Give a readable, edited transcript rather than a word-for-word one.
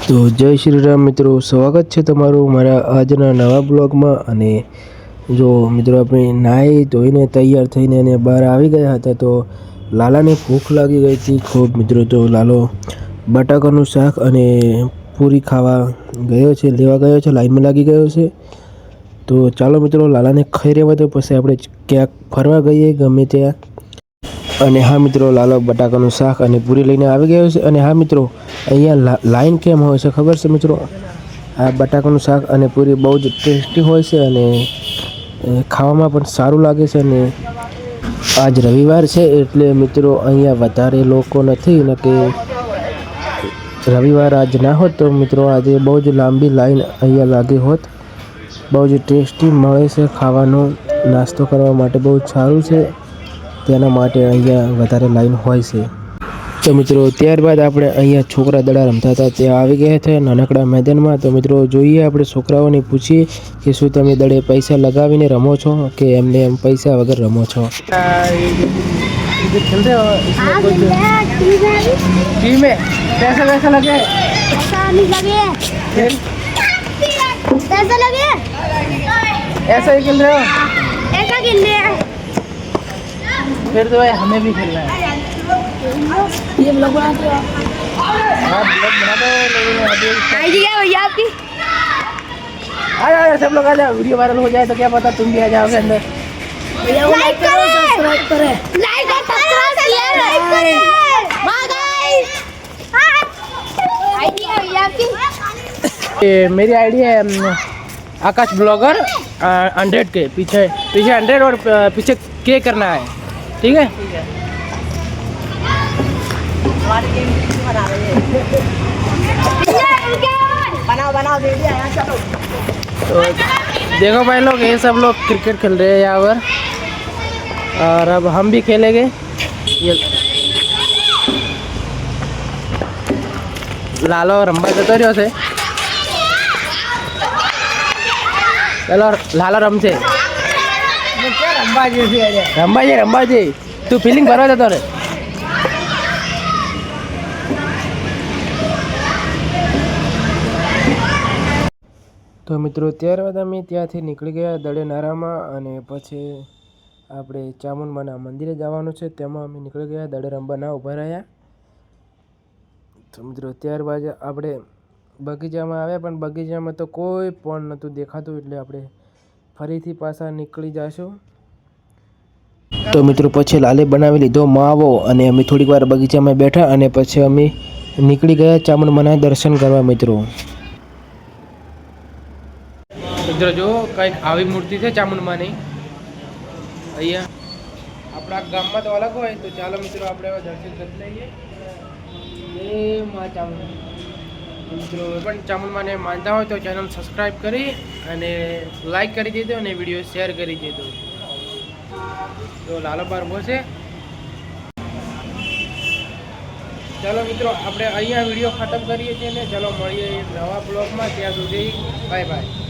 તો જય શ્રી રામ મિત્રો, સ્વાગત છે તમારું મારા આજના નવા બ્લોગમાં। અને જો મિત્રો આપણે નાહી ધોઈને તૈયાર થઈને અને બહાર આવી ગયા હતા તો લાલાને ભૂખ લાગી ગઈ હતી ખૂબ મિત્રો। તો લાલો બટાકાનું શાક અને પૂરી ખાવા ગયો છે, લેવા ગયો છે, લાઈનમાં લાગી ગયો છે। તો ચાલો મિત્રો લાલાને ખાઈ રહેવા તો પછી આપણે ક્યાંક ફરવા ગઈએ ગમે ત્યાં। અને હા મિત્રો, લાલો બટાકાનું શાક અને પૂરી લઈને આવી ગયો છે। અને હા મિત્રો, અહીંયા લાઈન કેમ હોય છે ખબર છે મિત્રો? આ બટાકાનું શાક અને પૂરી બહુ જ ટેસ્ટી હોય છે અને ખાવામાં પણ સારું લાગે છે। અને આજ રવિવાર છે એટલે મિત્રો અહીંયા વધારે લોકો નથી, ને કે રવિવાર આજ ના હોત તો મિત્રો આજે બહુ જ લાંબી લાઈન અહીંયા લાગી હોત। બહુ જ ટેસ્ટી મળે છે ખાવાનું, નાસ્તો કરવા માટે બહુ જ સારું છે, તેના માટે અહીંયા વધારે લાઈન હોય છે। તો મિત્રો ત્યારબાદ આપણે અહીંયા છોકરા દડા રમતા હતા ત્યાં આવી ગયા હતા નાનકડા મેદાનમાં। તો મિત્રો જોઈએ, આપણે છોકરાઓને પૂછીએ કે શું તમે દડે પૈસા લગાવીને રમો છો કે એમને એમ પૈસા વગર રમો છો। पैसा वैसा लगे? पैसा नहीं लगे। फिर पैसा लगे? ऐसा ही खेल रहे हो? ऐसा खेल रहे हैं। फिर तो भाई हमें भी खेलना है। ये ब्लॉग बनाते हो? हाँ ब्लॉग बना दो। आईडी क्या भैया आपकी? आ जाओ सब लोग आ जाओ, वीडियो वायरल हो जाए तो क्या पता तुम भी आ जाओगे अंदर। लाइक करो, सब्सक्राइब करें। लाइक और सब्सक्राइब करें। Bye guys. आईडी क्या भैया आपकी? मेरी आईडी है आकाश ब्लॉगर 100 के पीछे 100 और पीछे के करना है, ठीक है? बनाओ वीडियो यहाँ चलो। तो देखो भाई लोग, ये सब लोग क्रिकेट खेल रहे हैं यहाँ पर, और अब हम भी खेलेंगे। ये लालो रंबा जतो रह्यो छे। चलो लालो रमशे। रंबाजी तू फीलिंग भरवा जतो रे। તો મિત્રો ત્યારબાદ અમે ત્યાંથી નીકળી ગયા દડે નારામાં, અને પછી આપણે ચામુંડમાના મંદિરે જવાનું છે, તેમાં અમે નીકળી ગયા, દડે રમવા ના ઊભા રહ્યા। તો મિત્રો ત્યારબાદ આપણે બગીચામાં આવ્યા, પણ બગીચામાં તો કોઈ પણ નહોતું દેખાતું, એટલે આપણે ફરીથી પાછા નીકળી જઈશું। તો મિત્રો પછી લાલે બનાવી લીધો માવો, અને અમે થોડીક વાર બગીચામાં બેઠા, અને પછી અમે નીકળી ગયા ચામુંડમાના દર્શન કરવા મિત્રો। મિત્રો જો કંઈક આવી મૂર્તિ છે ચામુંડમાની અહીંયા આપણા ગામમાં તો અલગ હોય। તો ચાલો મિત્રો આપણે દર્શન કરી લઈએ। એ માં ચામુંડ મિત્રો પણ ચામુંડમાને માનતા હોય તો ચેનલ સબસ્ક્રાઈબ કરી અને લાઈક કરી દેજો અને વિડીયો શેર કરી દેજો। તો લાલો બાર બોસે ચાલો મિત્રો આપણે અહીંયા વિડીયો ખતમ કરીએ છીએ ને, ચાલો મળીએ નવા બ્લોગમાં, ત્યાં સુધી બાય બાય।